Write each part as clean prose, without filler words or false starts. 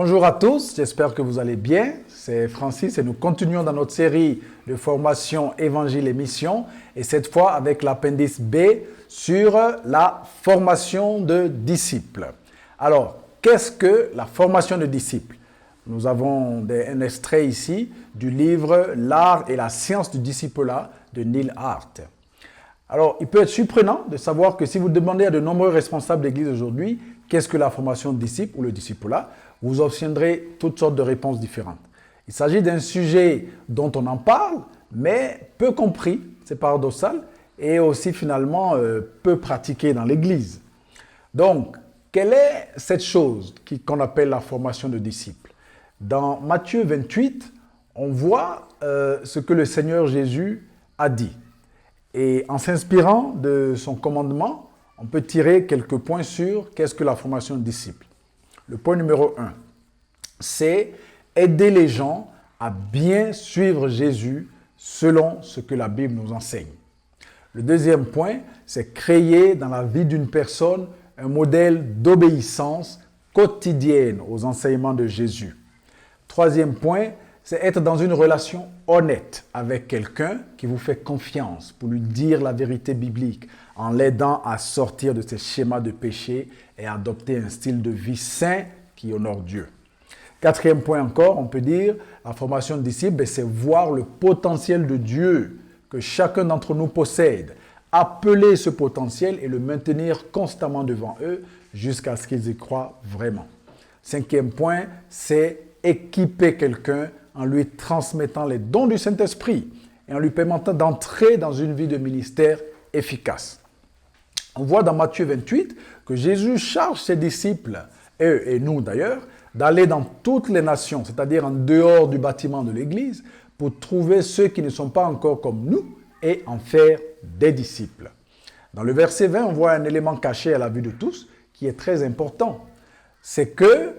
Bonjour à tous, j'espère que vous allez bien. C'est Francis et nous continuons dans notre série de formation Évangile et Mission et cette fois avec l'appendice B sur la formation de disciples. Alors, qu'est-ce que la formation de disciples? Nous avons un extrait ici du livre L'art et la science du discipulat de Neil Hart. Alors, il peut être surprenant de savoir que si vous demandez à de nombreux responsables d'église aujourd'hui qu'est-ce que la formation de disciples ou le discipulat, vous obtiendrez toutes sortes de réponses différentes. Il s'agit d'un sujet dont on en parle, mais peu compris, c'est paradoxal, et aussi finalement peu pratiqué dans l'église. Donc, quelle est cette chose qu'on appelle la formation de disciples? Dans Matthieu 28, on voit ce que le Seigneur Jésus a dit. Et en s'inspirant de son commandement, on peut tirer quelques points sur qu'est-ce que la formation de disciples. Le point numéro 1, c'est aider les gens à bien suivre Jésus selon ce que la Bible nous enseigne. Le deuxième point, c'est créer dans la vie d'une personne un modèle d'obéissance quotidienne aux enseignements de Jésus. Troisième point, c'est être dans une relation honnête avec quelqu'un qui vous fait confiance pour lui dire la vérité biblique en l'aidant à sortir de ses schémas de péché et à adopter un style de vie sain qui honore Dieu. Quatrième point encore, on peut dire, la formation de disciples, c'est voir le potentiel de Dieu que chacun d'entre nous possède, appeler ce potentiel et le maintenir constamment devant eux jusqu'à ce qu'ils y croient vraiment. Cinquième point, c'est équiper quelqu'un en lui transmettant les dons du Saint-Esprit et en lui permettant d'entrer dans une vie de ministère efficace. On voit dans Matthieu 28 que Jésus charge ses disciples, eux et nous d'ailleurs, d'aller dans toutes les nations, c'est-à-dire en dehors du bâtiment de l'Église, pour trouver ceux qui ne sont pas encore comme nous et en faire des disciples. Dans le verset 20, on voit un élément caché à la vue de tous qui est très important. C'est que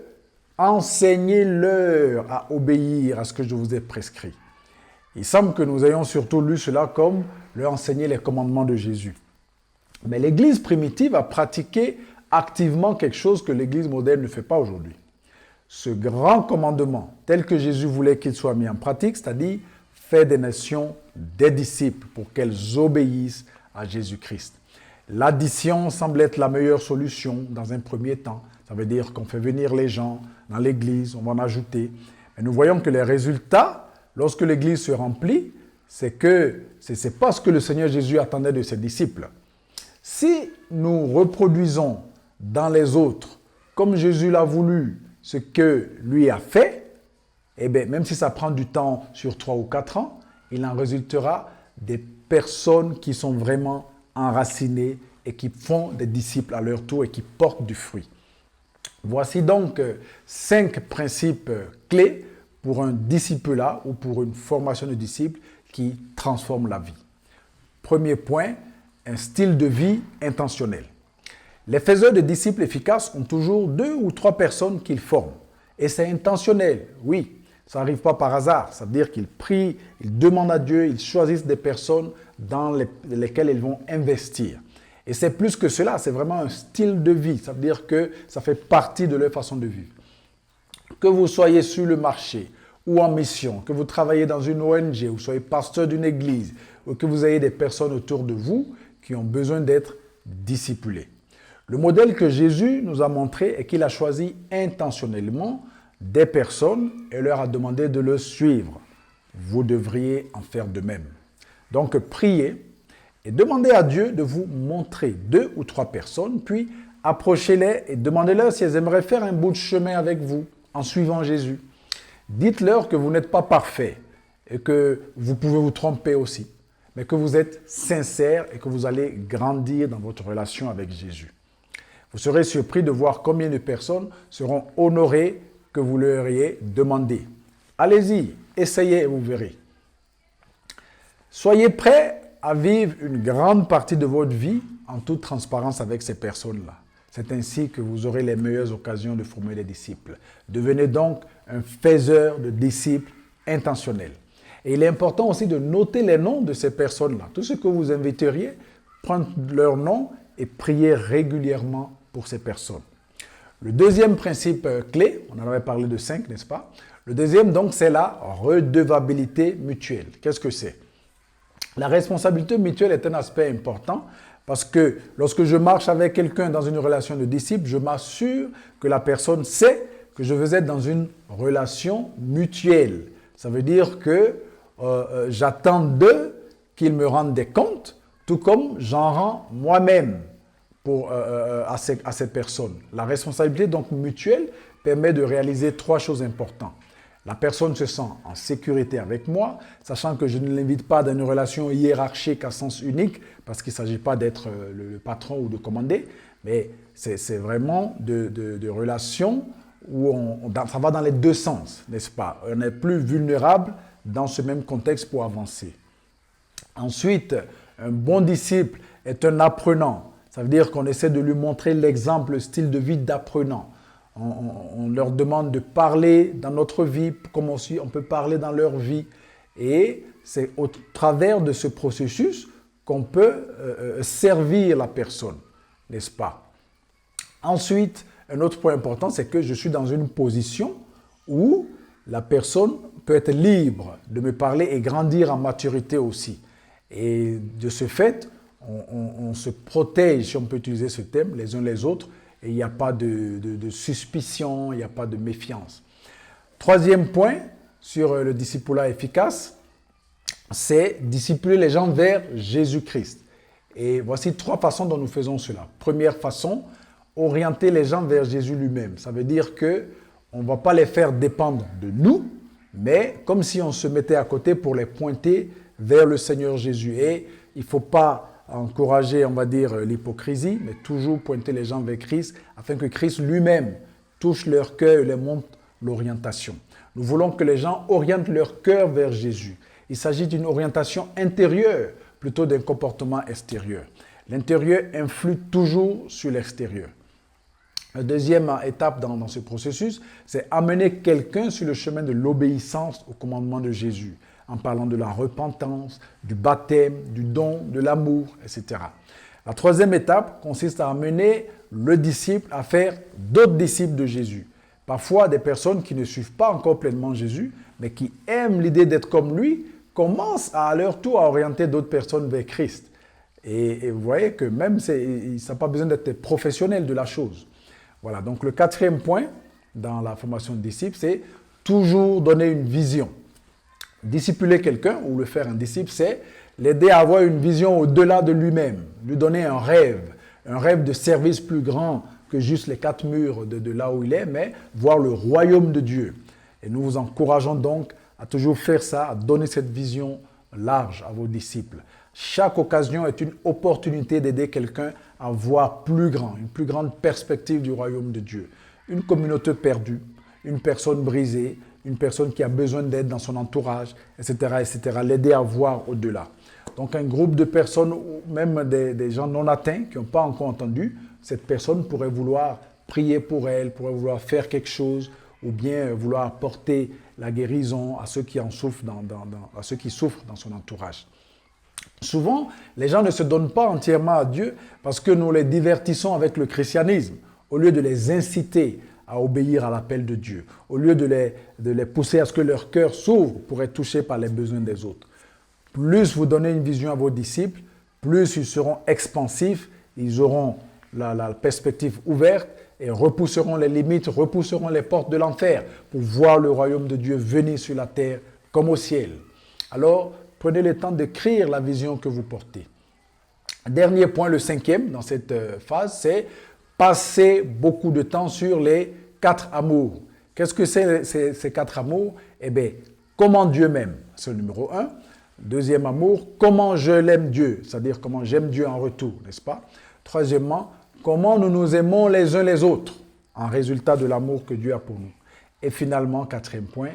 enseignez-leur à obéir à ce que je vous ai prescrit. Il semble que nous ayons surtout lu cela comme leur enseigner les commandements de Jésus. Mais l'Église primitive a pratiqué activement quelque chose que l'Église moderne ne fait pas aujourd'hui. Ce grand commandement, tel que Jésus voulait qu'il soit mis en pratique, c'est-à-dire faire des nations des disciples pour qu'elles obéissent à Jésus-Christ. L'addition semble être la meilleure solution dans un premier temps. Ça veut dire qu'on fait venir les gens dans l'église, on va en ajouter. Mais nous voyons que les résultats, lorsque l'église se remplit, c'est pas ce que le Seigneur Jésus attendait de ses disciples. Si nous reproduisons dans les autres, comme Jésus l'a voulu, ce que lui a fait, eh bien, même si ça prend du temps sur 3 ou 4 ans, il en résultera des personnes qui sont vraiment enracinées et qui font des disciples à leur tour et qui portent du fruit. Voici donc 5 principes clés pour un discipulat ou pour une formation de disciples qui transforme la vie. Premier point, un style de vie intentionnel. Les faiseurs de disciples efficaces ont toujours 2 ou 3 personnes qu'ils forment. Et c'est intentionnel, oui. Ça n'arrive pas par hasard. Ça veut dire qu'ils prient, ils demandent à Dieu, ils choisissent des personnes dans lesquelles ils vont investir. Et c'est plus que cela, c'est vraiment un style de vie. Ça veut dire que ça fait partie de leur façon de vivre. Que vous soyez sur le marché ou en mission, que vous travaillez dans une ONG, ou vous soyez pasteur d'une église, ou que vous ayez des personnes autour de vous qui ont besoin d'être discipulées. Le modèle que Jésus nous a montré est qu'il a choisi intentionnellement des personnes et leur a demandé de le suivre. Vous devriez en faire de même. Donc, priez et demandez à Dieu de vous montrer 2 ou 3 personnes, puis approchez-les et demandez-leur si elles aimeraient faire un bout de chemin avec vous en suivant Jésus. Dites-leur que vous n'êtes pas parfait et que vous pouvez vous tromper aussi, mais que vous êtes sincère et que vous allez grandir dans votre relation avec Jésus. Vous serez surpris de voir combien de personnes seront honorées que vous leur ayez demandé. Allez-y, essayez et vous verrez. Soyez prêts à vivre une grande partie de votre vie en toute transparence avec ces personnes-là. C'est ainsi que vous aurez les meilleures occasions de former des disciples. Devenez donc un faiseur de disciples intentionnel. Et il est important aussi de noter les noms de ces personnes-là. Tout ce que vous inviteriez, prendre leur nom et prier régulièrement pour ces personnes. Le deuxième principe clé, on en avait parlé de 5, n'est-ce pas? Le deuxième, donc, c'est la redevabilité mutuelle. Qu'est-ce que c'est? La responsabilité mutuelle est un aspect important parce que lorsque je marche avec quelqu'un dans une relation de disciple, je m'assure que la personne sait que je veux être dans une relation mutuelle. Ça veut dire que j'attends d'eux qu'ils me rendent des comptes, tout comme j'en rends moi-même à cette personne. La responsabilité donc mutuelle permet de réaliser 3 choses importantes. La personne se sent en sécurité avec moi, sachant que je ne l'invite pas dans une relation hiérarchique à sens unique, parce qu'il ne s'agit pas d'être le patron ou de commander, mais c'est vraiment de relations où ça va dans les 2 sens, n'est-ce pas? On est plus vulnérable dans ce même contexte pour avancer. Ensuite, un bon disciple est un apprenant. Ça veut dire qu'on essaie de lui montrer l'exemple, le style de vie d'apprenant. On leur demande de parler dans notre vie, comme aussi on peut parler dans leur vie. Et c'est au travers de ce processus qu'on peut servir la personne, n'est-ce pas? Ensuite, un autre point important, c'est que je suis dans une position où la personne peut être libre de me parler et grandir en maturité aussi. Et de ce fait, on se protège, si on peut utiliser ce terme, les uns les autres, et il n'y a pas de suspicion, il n'y a pas de méfiance. Troisième point sur le discipulat efficace, c'est discipuler les gens vers Jésus-Christ. Et voici 3 façons dont nous faisons cela. Première façon, orienter les gens vers Jésus lui-même. Ça veut dire qu'on ne va pas les faire dépendre de nous, mais comme si on se mettait à côté pour les pointer vers le Seigneur Jésus. Et il ne faut pas encourager, on va dire, l'hypocrisie, mais toujours pointer les gens vers Christ, afin que Christ lui-même touche leur cœur et leur montre l'orientation. Nous voulons que les gens orientent leur cœur vers Jésus. Il s'agit d'une orientation intérieure, plutôt d'un comportement extérieur. L'intérieur influe toujours sur l'extérieur. La deuxième étape dans ce processus, c'est amener quelqu'un sur le chemin de l'obéissance au commandement de Jésus, en parlant de la repentance, du baptême, du don, de l'amour, etc. La troisième étape consiste à amener le disciple à faire d'autres disciples de Jésus. Parfois, des personnes qui ne suivent pas encore pleinement Jésus, mais qui aiment l'idée d'être comme lui, commencent à leur tour à orienter d'autres personnes vers Christ. Et vous voyez que même, ça n'a pas besoin d'être professionnel de la chose. Voilà, donc le 4e point dans la formation de disciple, c'est toujours donner une vision. Discipuler quelqu'un ou le faire un disciple, c'est l'aider à avoir une vision au-delà de lui-même, lui donner un rêve de service plus grand que juste les 4 murs de là où il est, mais voir le royaume de Dieu. Et nous vous encourageons donc à toujours faire ça, à donner cette vision large à vos disciples. Chaque occasion est une opportunité d'aider quelqu'un à voir plus grand, une plus grande perspective du royaume de Dieu. Une communauté perdue, une personne brisée, une personne qui a besoin d'aide dans son entourage, etc., etc. L'aider à voir au-delà. Donc un groupe de personnes, ou même des gens non atteints qui n'ont pas encore entendu, cette personne pourrait vouloir prier pour elle, pourrait vouloir faire quelque chose, ou bien vouloir apporter la guérison à ceux qui en souffrent à ceux qui souffrent dans son entourage. Souvent, les gens ne se donnent pas entièrement à Dieu parce que nous les divertissons avec le christianisme, au lieu de les inciter à obéir à l'appel de Dieu, au lieu de les pousser à ce que leur cœur s'ouvre pour être touché par les besoins des autres. Plus vous donnez une vision à vos disciples, plus ils seront expansifs, ils auront la perspective ouverte et repousseront les limites, repousseront les portes de l'enfer pour voir le royaume de Dieu venir sur la terre comme au ciel. Alors, prenez le temps d'écrire la vision que vous portez. Dernier point, le 5e dans cette phase, c'est passer beaucoup de temps sur les 4 amours. Qu'est-ce que c'est ces 4 amours? Eh bien, comment Dieu m'aime, c'est le numéro 1. Deuxième amour, comment je l'aime Dieu, c'est-à-dire comment j'aime Dieu en retour, n'est-ce pas? Troisièmement, comment nous nous aimons les uns les autres, en résultat de l'amour que Dieu a pour nous. Et finalement, 4e point,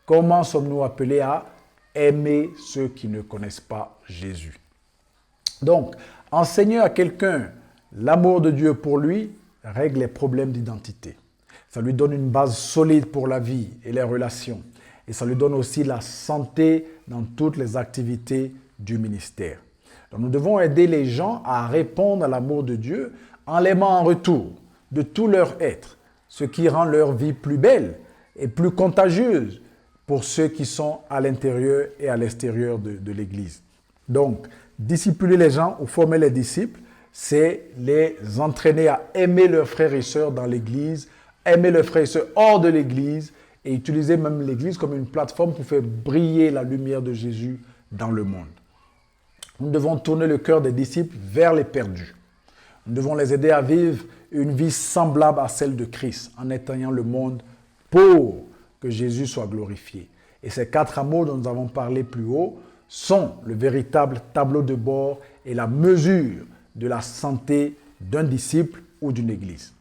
comment sommes-nous appelés à aimer ceux qui ne connaissent pas Jésus? Donc, enseigner à quelqu'un l'amour de Dieu pour lui règle les problèmes d'identité. Ça lui donne une base solide pour la vie et les relations. Et ça lui donne aussi la santé dans toutes les activités du ministère. Donc nous devons aider les gens à répondre à l'amour de Dieu en l'aimant en retour, de tout leur être. ce qui rend leur vie plus belle et plus contagieuse pour ceux qui sont à l'intérieur et à l'extérieur de l'Église. Donc, discipuler les gens ou former les disciples, c'est les entraîner à aimer leurs frères et sœurs dans l'Église, aimer leurs frères et sœurs hors de l'Église et utiliser même l'Église comme une plateforme pour faire briller la lumière de Jésus dans le monde. Nous devons tourner le cœur des disciples vers les perdus. Nous devons les aider à vivre une vie semblable à celle de Christ, en éteignant le monde pour que Jésus soit glorifié. Et ces 4 amours dont nous avons parlé plus haut sont le véritable tableau de bord et la mesure de la santé d'un disciple ou d'une église.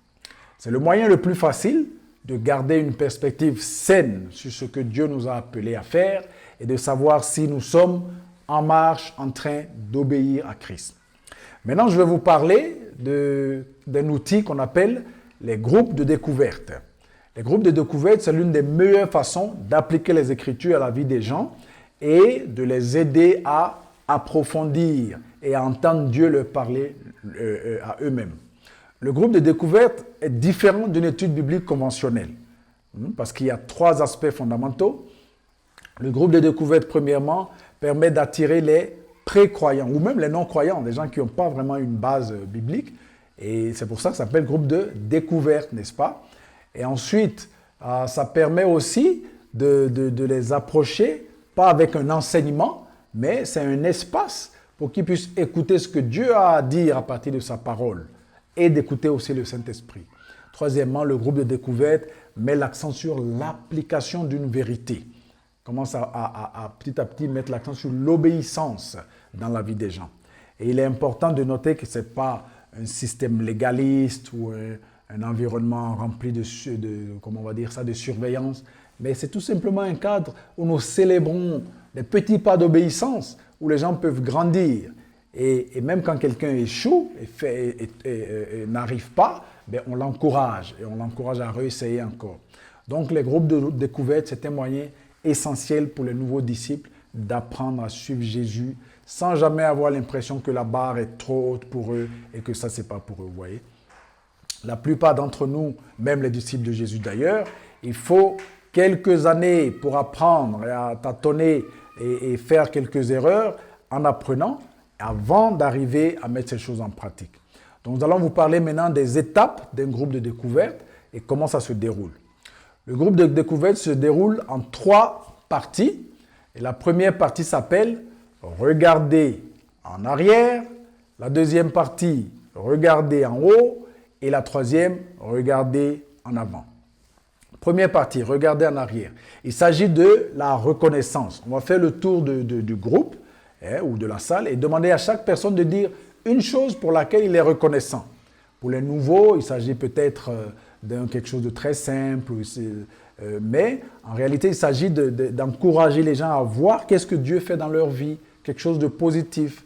C'est le moyen le plus facile de garder une perspective saine sur ce que Dieu nous a appelés à faire et de savoir si nous sommes en marche, en train d'obéir à Christ. Maintenant, je vais vous parler d'un outil qu'on appelle les groupes de découverte. Les groupes de découverte, c'est l'une des meilleures façons d'appliquer les Écritures à la vie des gens et de les aider à approfondir et à entendre Dieu leur parler à eux-mêmes. Le groupe de découverte est différent d'une étude biblique conventionnelle parce qu'il y a 3 aspects fondamentaux. Le groupe de découverte, premièrement, permet d'attirer les pré-croyants ou même les non-croyants, des gens qui n'ont pas vraiment une base biblique. Et c'est pour ça que ça s'appelle groupe de découverte, n'est-ce pas? Et ensuite, ça permet aussi de les approcher, pas avec un enseignement, mais c'est un espace pour qu'ils puissent écouter ce que Dieu a à dire à partir de sa parole et d'écouter aussi le Saint-Esprit. Troisièmement, le groupe de découverte met l'accent sur l'application d'une vérité. Commence à petit mettre l'accent sur l'obéissance dans la vie des gens. Et il est important de noter que ce n'est pas un système légaliste ou un environnement rempli comment on va dire ça, de surveillance, mais c'est tout simplement un cadre où nous célébrons les petits pas d'obéissance, où les gens peuvent grandir. Et même quand quelqu'un échoue et n'arrive pas, ben on l'encourage et on l'encourage à réessayer encore. Donc les groupes de découverte, c'est un moyen essentiel pour les nouveaux disciples d'apprendre à suivre Jésus sans jamais avoir l'impression que la barre est trop haute pour eux et que ça, c'est pas pour eux, vous voyez. La plupart d'entre nous, même les disciples de Jésus d'ailleurs, il faut quelques années pour apprendre et à tâtonner et faire quelques erreurs en apprenant avant d'arriver à mettre ces choses en pratique. Donc nous allons vous parler maintenant des étapes d'un groupe de découverte et comment ça se déroule. Le groupe de découverte se déroule en 3 parties. Et la première partie s'appelle « Regarder en arrière ». La deuxième partie « Regarder en haut ». Et la troisième « Regarder en avant ». Première partie, regarder en arrière. Il s'agit de la reconnaissance. On va faire le tour du groupe ou de la salle et demander à chaque personne de dire une chose pour laquelle il est reconnaissant. Pour les nouveaux, il s'agit peut-être de quelque chose de très simple, mais en réalité, il s'agit d'encourager les gens à voir qu'est-ce que Dieu fait dans leur vie, quelque chose de positif.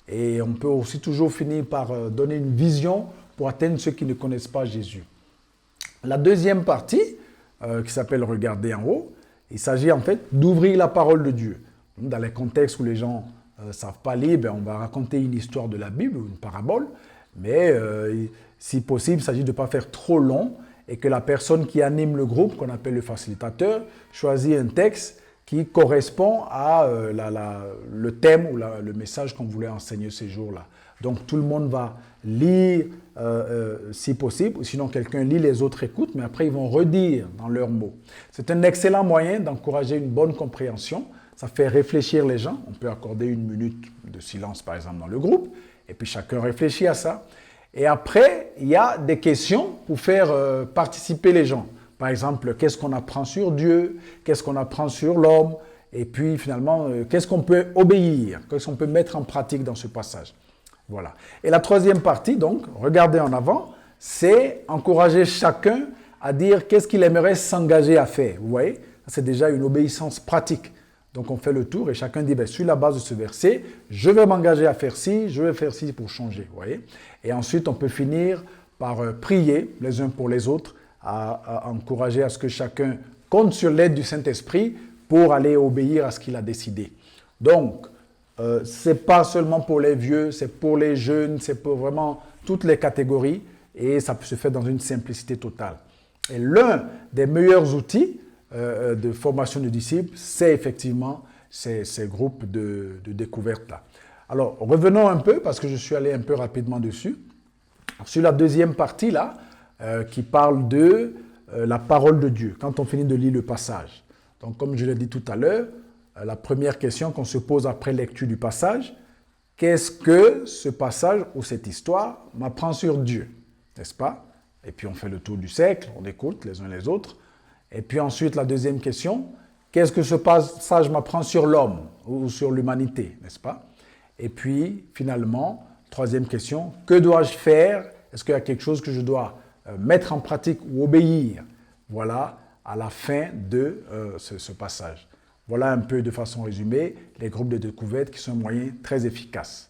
Et on peut aussi toujours finir par donner une vision pour atteindre ceux qui ne connaissent pas Jésus. La deuxième partie, qui s'appelle « Regarder en haut », il s'agit en fait d'ouvrir la parole de Dieu. Dans les contextes où les gens ne savent pas lire, on va raconter une histoire de la Bible ou une parabole, mais si possible, il s'agit de ne pas faire trop long et que la personne qui anime le groupe, qu'on appelle le facilitateur, choisit un texte qui correspond à le thème ou le message qu'on voulait enseigner ces jours-là. Donc tout le monde va lire si possible, ou sinon quelqu'un lit, les autres écoutent, mais après ils vont redire dans leurs mots. C'est un excellent moyen d'encourager une bonne compréhension. Ça fait réfléchir les gens. On peut accorder 1 minute de silence par exemple dans le groupe, et puis chacun réfléchit à ça. Et après, il y a des questions pour faire participer les gens. Par exemple, qu'est-ce qu'on apprend sur Dieu? Qu'est-ce qu'on apprend sur l'homme? Et puis finalement, qu'est-ce qu'on peut obéir? Qu'est-ce qu'on peut mettre en pratique dans ce passage? Voilà. Et la troisième partie, donc, regarder en avant, c'est encourager chacun à dire qu'est-ce qu'il aimerait s'engager à faire. Vous voyez? C'est déjà une obéissance pratique. Donc on fait le tour et chacun dit, sur la base de ce verset, je vais m'engager à faire ci, je vais faire ci pour changer. Vous voyez? Et ensuite, on peut finir par prier les uns pour les autres, à encourager à ce que chacun compte sur l'aide du Saint-Esprit pour aller obéir à ce qu'il a décidé. Donc, ce n'est pas seulement pour les vieux, c'est pour les jeunes, c'est pour vraiment toutes les catégories et ça se fait dans une simplicité totale. Et l'un des meilleurs outils de formation de disciples, c'est effectivement ces groupes de découverte-là. Alors, revenons un peu, parce que je suis allé un peu rapidement dessus. Sur la deuxième partie, là, qui parle de la parole de Dieu, quand on finit de lire le passage. Donc, comme je l'ai dit tout à l'heure, la première question qu'on se pose après lecture du passage, qu'est-ce que ce passage ou cette histoire m'apprend sur Dieu, n'est-ce pas? Et puis, on fait le tour du cercle, on écoute les uns les autres. Et puis ensuite, la deuxième question, qu'est-ce que ce passage m'apprend sur l'homme ou sur l'humanité, n'est-ce pas? Et puis, finalement, troisième question, que dois-je faire? Est-ce qu'il y a quelque chose que je dois mettre en pratique ou obéir? Voilà, à la fin de ce passage. Voilà un peu de façon résumée les groupes de découverte qui sont un moyen très efficace.